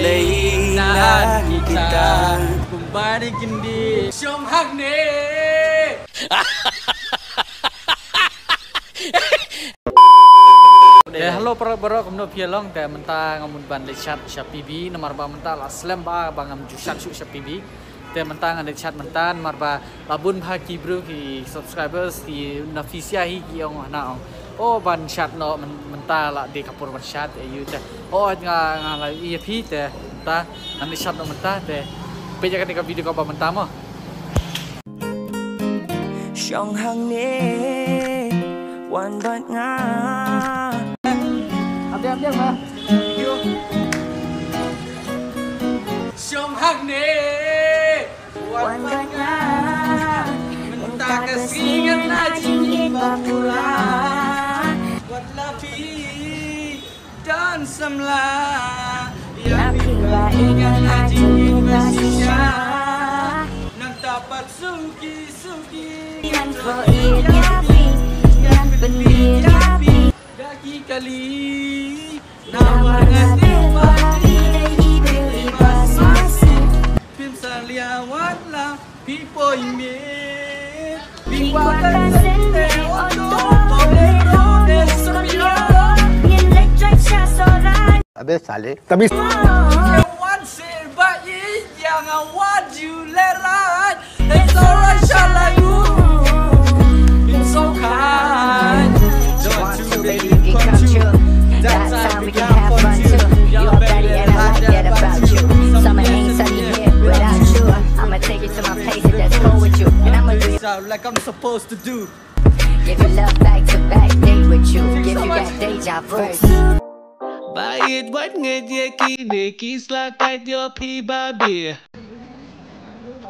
Leilah kita kembali di Syong Hak ni. Hello para kumno pialong te menta ngamun ban le chat shapibi nomor ba menta la slam ba bangam ju chat shapibi te menta ngan le chat menta marba babun bha ki bro ki subscribers ki nafisia hi ki ong na ong oh ban chat no menta la de kapur ban chat e yu te oh nga la i phi te ta ngan le chat no menta te pe ja ka video ko ba menta mo Syong hang ni wan bat nga Diam mà. Syong Hak ni wan bat nga Mentah kesingan najin bakula Buat lapi dan semla Lapilah ingat najin Indonesia Nak dapat suki-suki Yang kau yapi Yang beli yapi Daki kali Nama ngati mati Pim saliawat lah Pipo ini Piwatan sente Untuk bolero dan semio Abe sale Wan serbai Jangan waju lerai It's alright shalayu It's okay Don't you baby come true That time we can have fun too. You're ready and I like that about you. Summer ain't sunny here without you. I'ma take you to my place and that's cool with you. And I'ma do Sound like I'm supposed to do. give you love back to back, date with you. Give you that deja first. Bayit buat ngejeki kislah kait yo pi babi.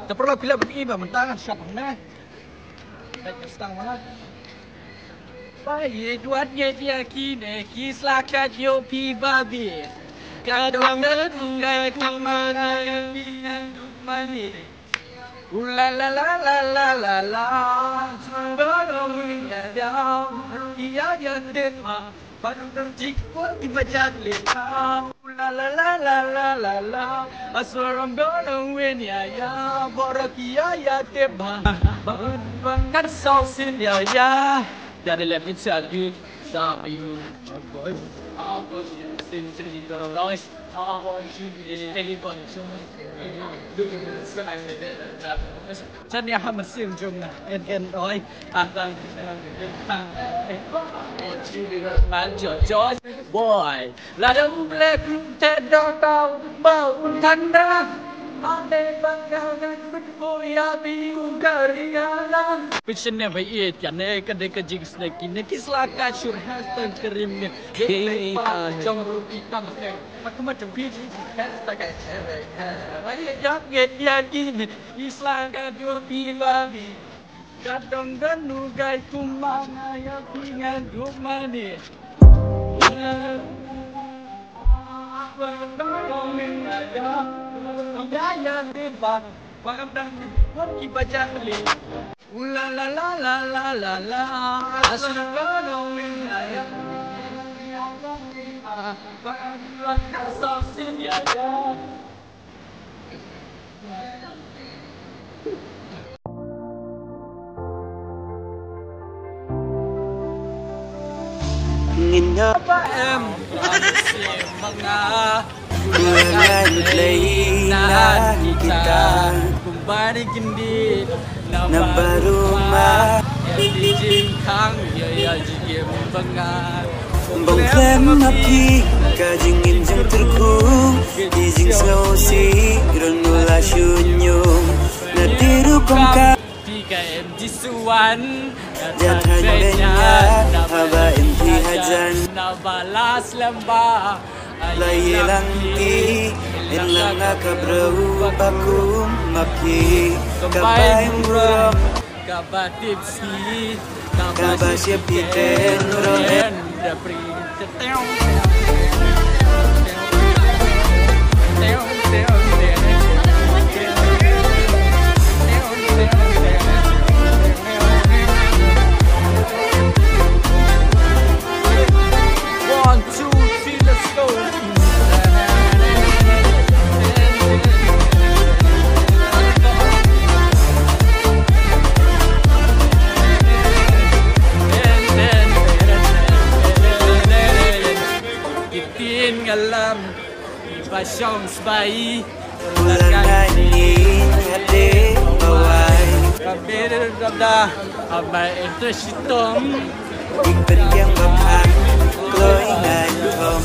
Tak perlu pilih begini bah mentang siap mana. Baik setang mana. Bayit buat ngejeki kislah kait yo pi babi. Kadang ngai kemana yang hidup mani. La la la la la la la. Sebelum ada ia yang dengar. Baru terjikwa di bajak leka. La la la la la la la. Aswaram donong win ya ya. Borakia ya teba. Bangan sausin ya ya. Dari lebih sagi. Tapi boy. Apa sih sini terus. Apa sih ini pun semua. Chân nhà mà xìm chung nè, en nói tăng man cho boy là đông lệ thế đó tao bao thằng đó anh em bằng nhau ngăn bứt vui abi cùng kari alam vision ne vai it ya ne ka de ka jigs ne ki ne kisla ka shur hastan karim ne ke trong rupi tam ne makma tam pi hasta ka ai yak get ya ki isla ka dur pi abi kadang ganu gai kumana ya pingan rumani Daya depan, pandang kita jali. La la la la la la la. Asal wilayah. Pandang kasih tiada. Apa em masih mengah Dengan Leilah kita kembali di nama rumah di jingkang ya jigim bengar Bongklem api kajing injang terkung Dijing sausi renula syunyung Nadiru kongka PKM Jisuan Jatan benya Haba inti hajan Nabalas lembah Lailang ti Inlang nakabrau Bakum maki Kabayang rom Kabatip si Kabasya piten rom Dapri One, two, three, let's go. ngalam Ipasyong sebayi Bulan angin hati bawai Kabir dabda Abai interest itong Ikut yang banghan Kloi ngan thom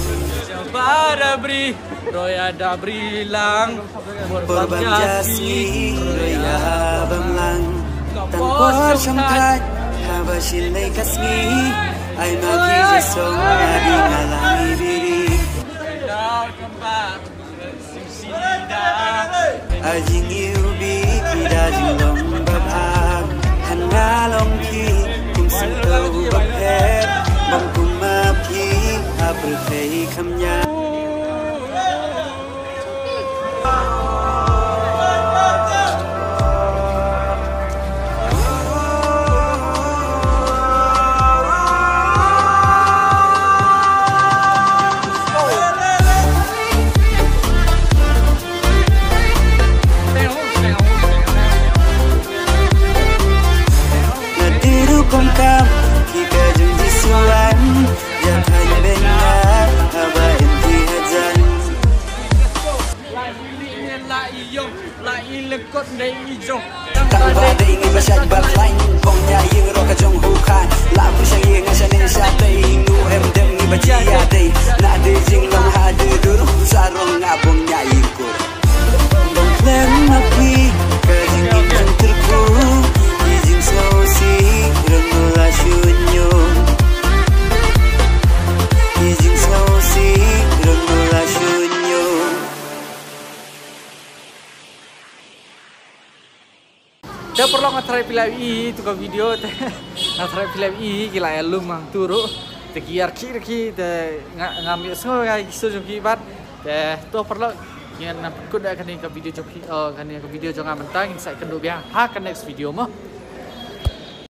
Para beri Roya da beri lang Borban jasmi Roya bamlang Tangkor syamkat Habasin lay kasmi Ay magkisasong Nabi ngalami biri Daw kembar Simsida Ajing iubi Kidajing long babag Han ngalong ki Kung sintau bakher Bang kumapi Apel kay kamnya Kongkam Kika jeng jisuan Jangan benar Haba inti hajan La iyong La ilekot na ijong Tang ba da ingin masyad baklain Bong niya yung roka jong hukan Lapu siyang yung asya nin siya tay Hingu emdem ni bajiya day Na di jing lang hadudur Sarong ngabong niya yung ko Bong klem napi Kajing ijong terku Ijing sausi Renula syunyo Ijing sausi Renula syunyo Dah perlu ngatrai film ini tu kan video teh ngatrai film ini gila ya lu mang turu teh kiar kiri teh ngambil semua kayak gitu joki bat teh tu perlu yang nak kuda kan ke video joki kan ke video jangan mentang saya kenduk biar ha kan next video mah